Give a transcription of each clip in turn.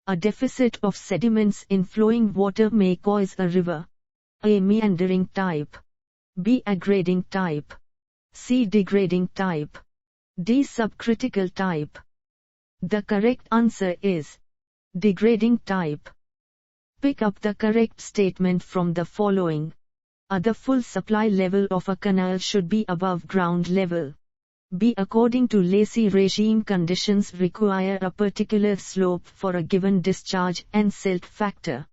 A deficit of sediments in flowing water may cause a river. A. Meandering type. B. Aggrading type. C. Degrading type. D. Subcritical type. The correct answer is degrading type. Pick up the correct statement from the following. A. The full supply level of a canal should be above ground level. B. According to Lacy regime, conditions require a particular slope for a given discharge and silt factor.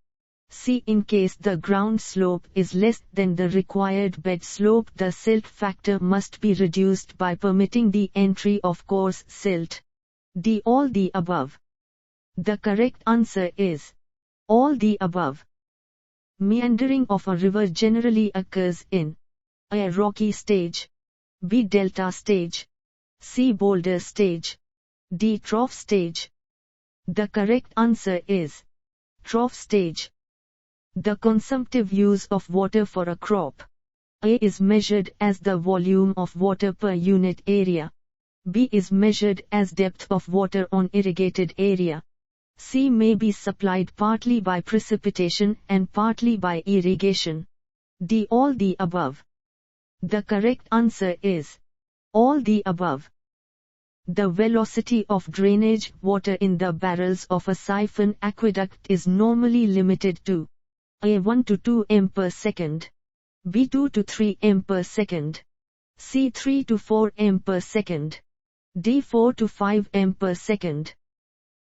C. In case the ground slope is less than the required bed slope, the silt factor must be reduced by permitting the entry of coarse silt. D. All the above. The correct answer is all the above. Meandering of a river generally occurs in A. Rocky stage. B. Delta stage. C. Boulder stage. D. Trough stage. The correct answer is trough stage. The consumptive use of water for a crop. A. is measured as the volume of water per unit area. B. is measured as depth of water on irrigated area. C. may be supplied partly by precipitation and partly by irrigation. D. all the above. The correct answer is all the above. The velocity of drainage water in the barrels of a siphon-aqueduct is normally limited to A. 1 to 2 m per second. B. 2 to 3 m per second. C. 3 to 4 m per second. D. 4 to 5 m per second.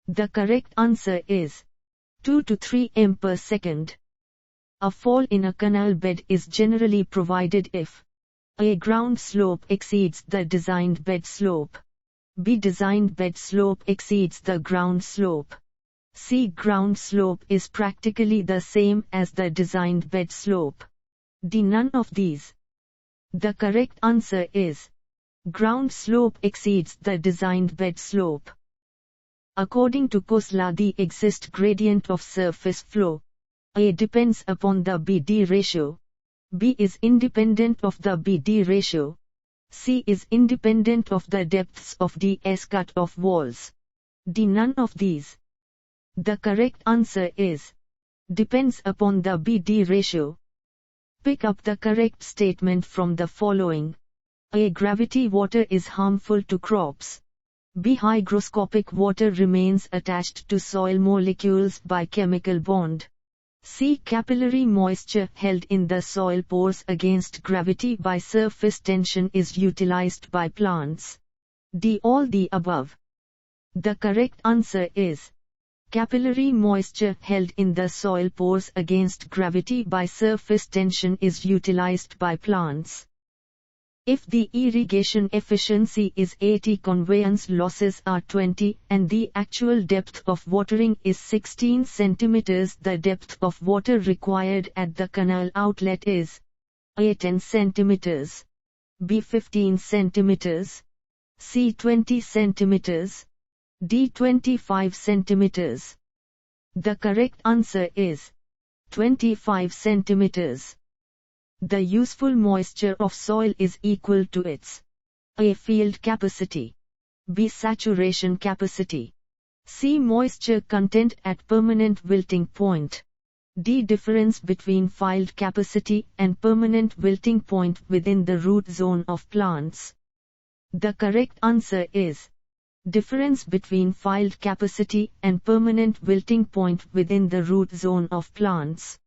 The correct answer is 2 to 3 m per second. A fall in a canal bed is generally provided if A. ground slope exceeds the designed bed slope. B. designed bed slope exceeds the ground slope. C. ground slope is practically the same as the designed bed slope. D. none of these. The correct answer is ground slope exceeds the designed bed slope. According to Khosla, the exist gradient of surface flow A. depends upon the BD ratio. B. is independent of the BD ratio. C. is independent of the depths of the S-cut of walls. D. none of these. The correct answer is depends upon the BD ratio. Pick up the correct statement from the following. A. gravity water is harmful to crops. B. hygroscopic water remains attached to soil molecules by chemical bond. C. capillary moisture held in the soil pores against gravity by surface tension is utilized by plants. D. all the above. The correct answer is capillary moisture held in the soil pores against gravity by surface tension is utilized by plants. If the irrigation efficiency is 80, conveyance losses are 20, and the actual depth of watering is 16 cm, the depth of water required at the canal outlet is A. 10 cm. B. 15 cm. C. 20 cm. D. 25 cm. The correct answer is 25 cm. The useful moisture of soil is equal to its A. field capacity. B. saturation capacity. C. moisture content at permanent wilting point. D. difference between field capacity and permanent wilting point within the root zone of plants. The correct answer is difference between field capacity and permanent wilting point within the root zone of plants.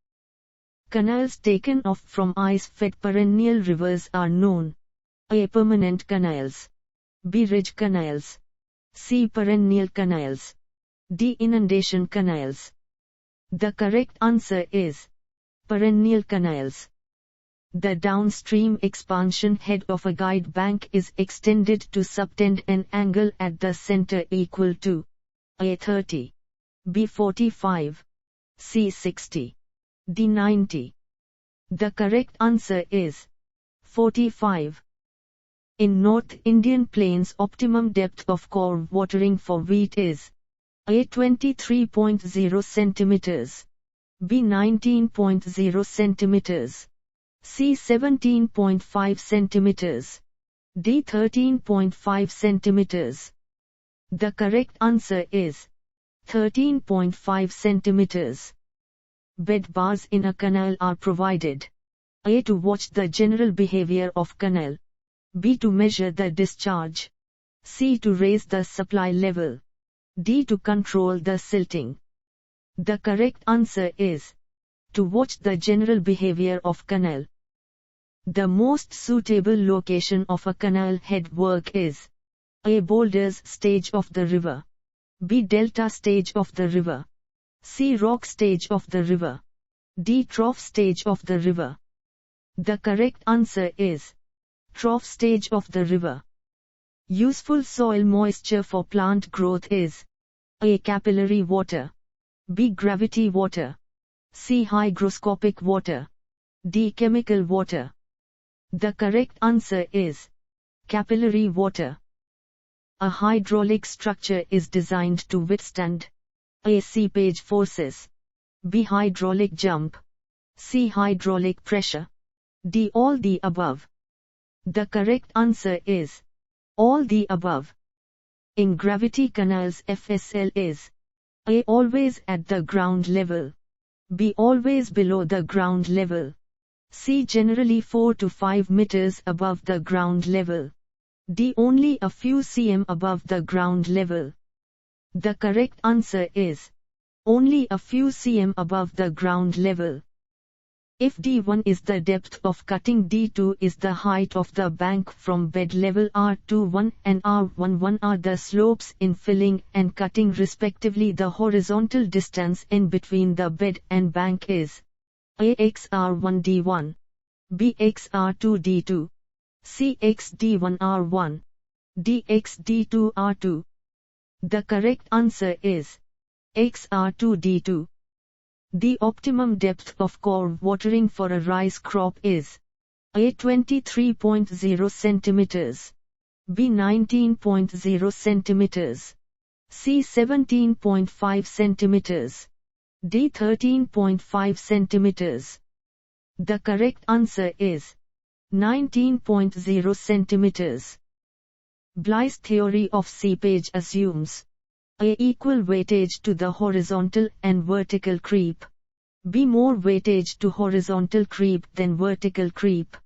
Canals taken off from ice-fed perennial rivers are known. A. permanent canals. B. ridge canals. C. perennial canals. D. inundation canals. The correct answer is perennial canals. The downstream expansion head of a guide bank is extended to subtend an angle at the center equal to A. 30. B. 45. C. 60. D. 90. The correct answer is 45. In North Indian plains, optimum depth of core watering for wheat is A. 23.0 centimeters. B. 19.0 centimeters. C. 17.5 centimeters. D. 13.5 centimeters. The correct answer is 13.5 centimeters. Bed bars in a canal are provided. A. To watch the general behavior of canal. B. To measure the discharge. C. To raise the supply level. D. To control the silting. The correct answer is to watch the general behavior of canal. The most suitable location of a canal head work is A. Boulders stage of the river. B. Delta stage of the river. C. Rock stage of the river. D. Trough stage of the river. The correct answer is trough stage of the river. Useful soil moisture for plant growth is A. Capillary water. B. Gravity water. C. Hygroscopic water. D. Chemical water. The correct answer is capillary water. A hydraulic structure is designed to withstand A. Seepage forces. B. Hydraulic jump. C. Hydraulic pressure. D. All the above. The correct answer is all the above. In gravity canals, F.S.L is A. Always at the ground level. B. Always below the ground level. C. Generally 4 to 5 meters above the ground level. D. Only a few cm above the ground level. The correct answer is only a few cm above the ground level. If D1 is the depth of cutting, D2 is the height of the bank from bed level, R21 and R11 are the slopes in filling and cutting respectively, the horizontal distance in between the bed and bank is A. X R1 D1. B. X R2 D2. C. X D1 R1. D. X D2 R2. The correct answer is X R2 D2. The optimum depth of core watering for a rice crop is A. 23.0 centimeters. B. 19.0 centimeters. C. 17.5 centimeters. D. 13.5 centimeters. The correct answer is 19.0 centimeters. Blighs theory of seepage assumes A. Equal weightage to the horizontal and vertical creep. B. More weightage to horizontal creep than vertical creep.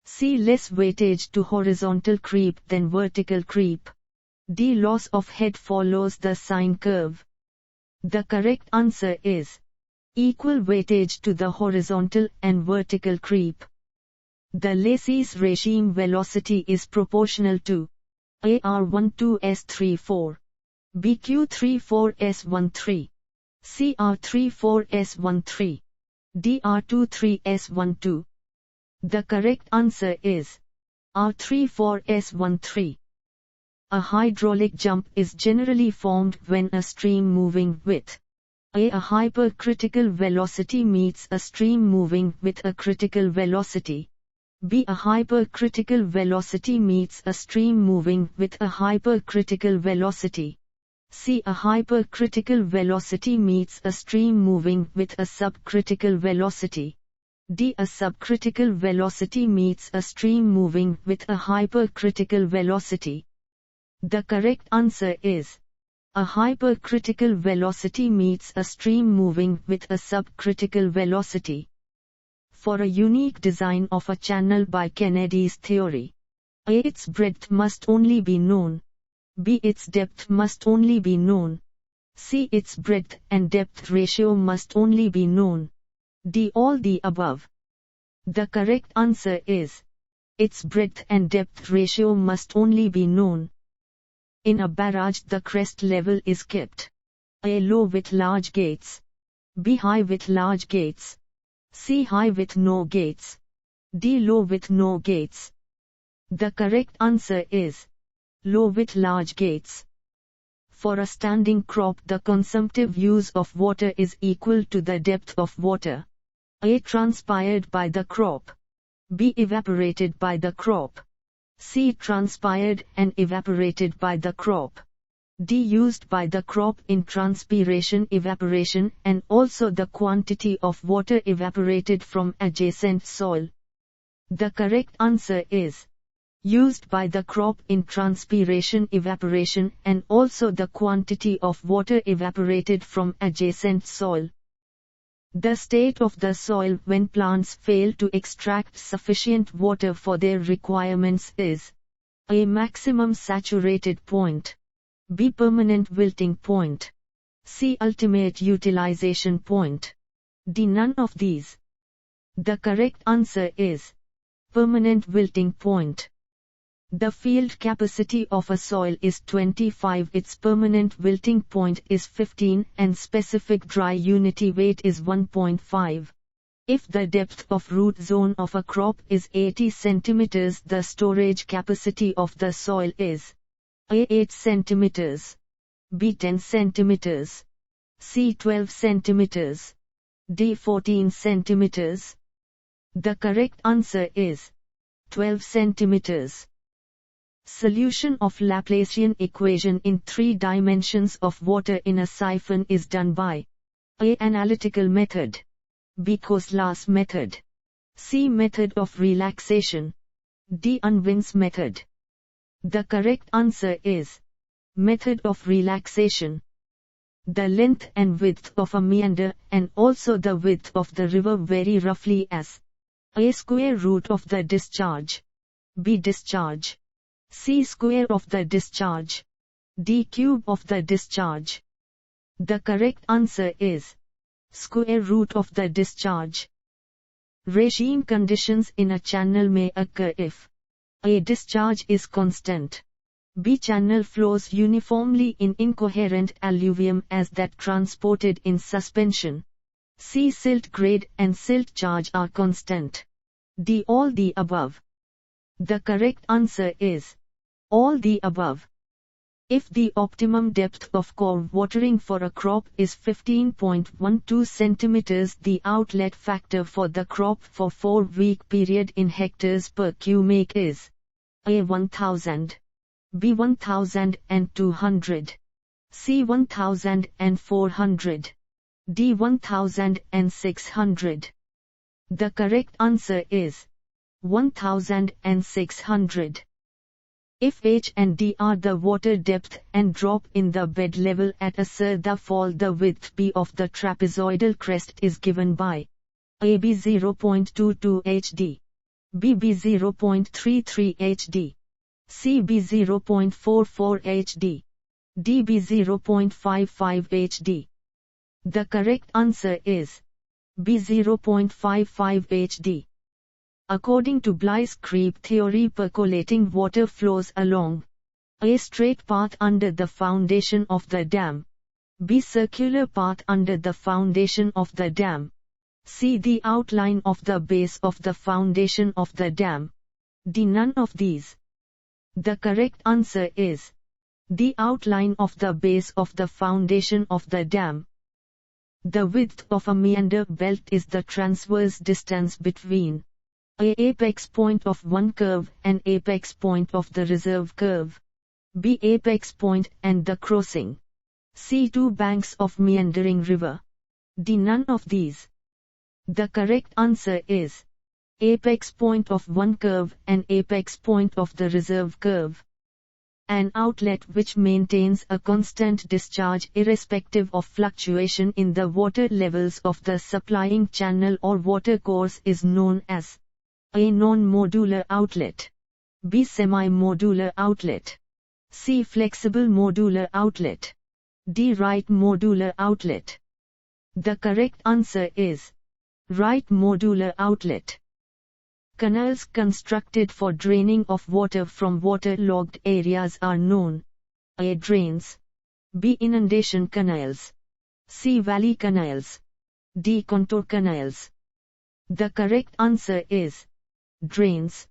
C. Less weightage to horizontal creep than vertical creep. D. Loss of head follows the sine curve. The correct answer is equal weightage to the horizontal and vertical creep. The Laceys regime velocity is proportional to A. R12 S34. B. Q34 S13. C. R34 S13. D. R23 S12. The correct answer is R34 S13. A hydraulic jump is generally formed when a stream moving with A. Hypercritical velocity meets a stream moving with a critical velocity. B. A hypercritical velocity meets a stream moving with a hypercritical velocity. C. A hypercritical velocity meets a stream moving with a subcritical velocity. D. A subcritical velocity meets a stream moving with a hypercritical velocity. The correct answer is a hypercritical velocity meets a stream moving with a subcritical velocity. For a unique design of a channel by Kennedy's theory, A. Its breadth must only be known. B. Its depth must only be known. C. Its breadth and depth ratio must only be known. D. All the above. The correct answer is its breadth and depth ratio must only be known. In a barrage, the crest level is kept A. Low with large gates. B. High with large gates. C. High with no gates. D. Low with no gates. The correct answer is low with large gates. For a standing crop, the consumptive use of water is equal to the depth of water A. Transpired by the crop. B. Evaporated by the crop. C. Transpired and evaporated by the crop. D. Used by the crop in transpiration evaporation and also the quantity of water evaporated from adjacent soil. The correct answer is used by the crop in transpiration evaporation and also the quantity of water evaporated from adjacent soil. The state of the soil when plants fail to extract sufficient water for their requirements is A. Maximum saturated point, B. Permanent wilting point, C. Ultimate utilization point, D. None of these. The correct answer is permanent wilting point. The field capacity of a soil is 25, its permanent wilting point is 15, and specific dry unity weight is 1.5. If the depth of root zone of a crop is 80 cm, the storage capacity of the soil is A. 8 cm, B. 10 cm, C. 12 cm, D. 14 cm. The correct answer is 12 cm. Solution of Laplacian equation in 3 dimensions of water in a siphon is done by A. Analytical method, B. Khosla's method, C. Method of relaxation, D. Unwin's method. The correct answer is method of relaxation. The length and width of a meander and also the width of the river vary roughly as A. Square root of the discharge, B. Discharge, C. Square of the discharge, D. Cube of the discharge. The correct answer is square root of the discharge. Regime conditions in a channel may occur if A. Discharge is constant, B. Channel flows uniformly in incoherent alluvium as that transported in suspension, C. Silt grade and silt charge are constant, D. All the above. The correct answer is all the above. If the optimum depth of core watering for a crop is 15.12 cm, the outlet factor for the crop for 4-week period in hectares per cumec is A. 1000, B. 1200, C. 1400, D. 1600. The correct answer is 1600. If H and D are the water depth and drop in the bed level at a Sarda fall, the width B of the trapezoidal crest is given by A. B 0.22 HD, B 0.33 HD, C. B 0.44 HD, D. B 0.55 HD. The correct answer is B 0.55 HD. According to Blighs creep theory, percolating water flows along A. Straight path under the foundation of the dam, B. Circular path under the foundation of the dam, C. The outline of the base of the foundation of the dam, D. None of these. The correct answer is the outline of the base of the foundation of the dam. The width of a meander belt is the transverse distance between A. Apex point of one curve and apex point of the reserve curve, B. Apex point and the crossing, C. Two banks of meandering river, D. None of these. The correct answer is apex point of one curve and apex point of the reserve curve. An outlet which maintains a constant discharge irrespective of fluctuation in the water levels of the supplying channel or watercourse is known as A. Non-modular outlet, B. Semi-modular outlet, C. Flexible modular outlet, D. Right modular outlet. The correct answer is right modular outlet. Canals constructed for draining of water from waterlogged areas are known A. Drains, B. Inundation canals, C. Valley canals, D. Contour canals. The correct answer is drains.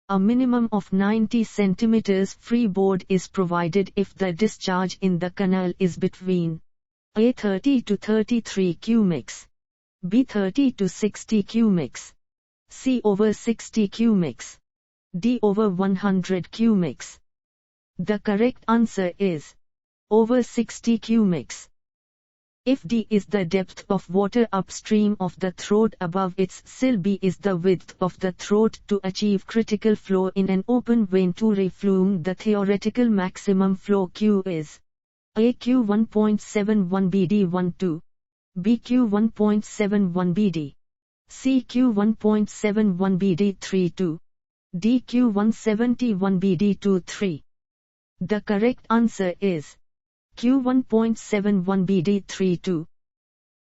A minimum of 90 cm freeboard is provided if the discharge in the canal is between A. 30 to 33 cumecs, B. 30 to 60 cumecs, C. Over 60 cumecs, D. Over 100 cumecs. The correct answer is over 60 cumecs. If D is the depth of water upstream of the throat above its sill, B is the width of the throat to achieve critical flow in an open venturi flume, the theoretical maximum flow Q is AQ 1.71 BD 12, BQ 1.71 BD, CQ 1.71 BD 32, DQ 171 BD 23. The correct answer is Q 1.71 BD 32.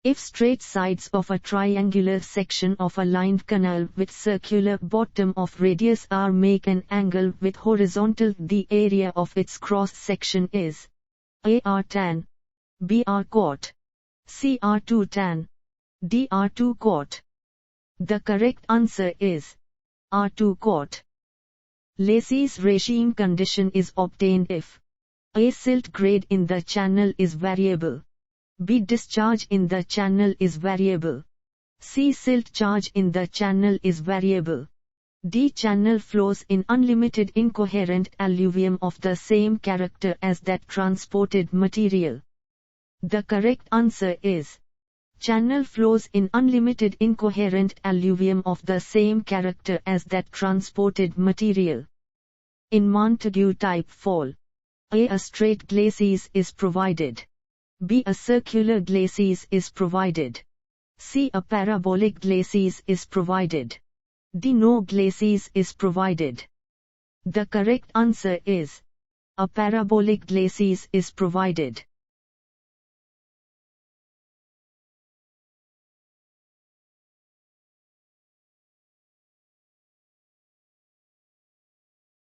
If straight sides of a triangular section of a lined canal with circular bottom of radius r make an angle with horizontal, the area of its cross section is A r tan, B r cot, C r 2 tan, D r 2 cot. The correct answer is r 2 cot. Laceys regime condition is obtained if A. Silt grade in the channel is variable. B. Discharge in the channel is variable. C. Silt charge in the channel is variable. D. Channel flows in unlimited incoherent alluvium of the same character as that transported material. The correct answer is channel flows in unlimited incoherent alluvium of the same character as that transported material. In Montague type fall, A straight glacis is provided. B. A circular glacis is provided. C. A parabolic glacis is provided. D. No glacis is provided. The correct answer is a parabolic glacis is provided.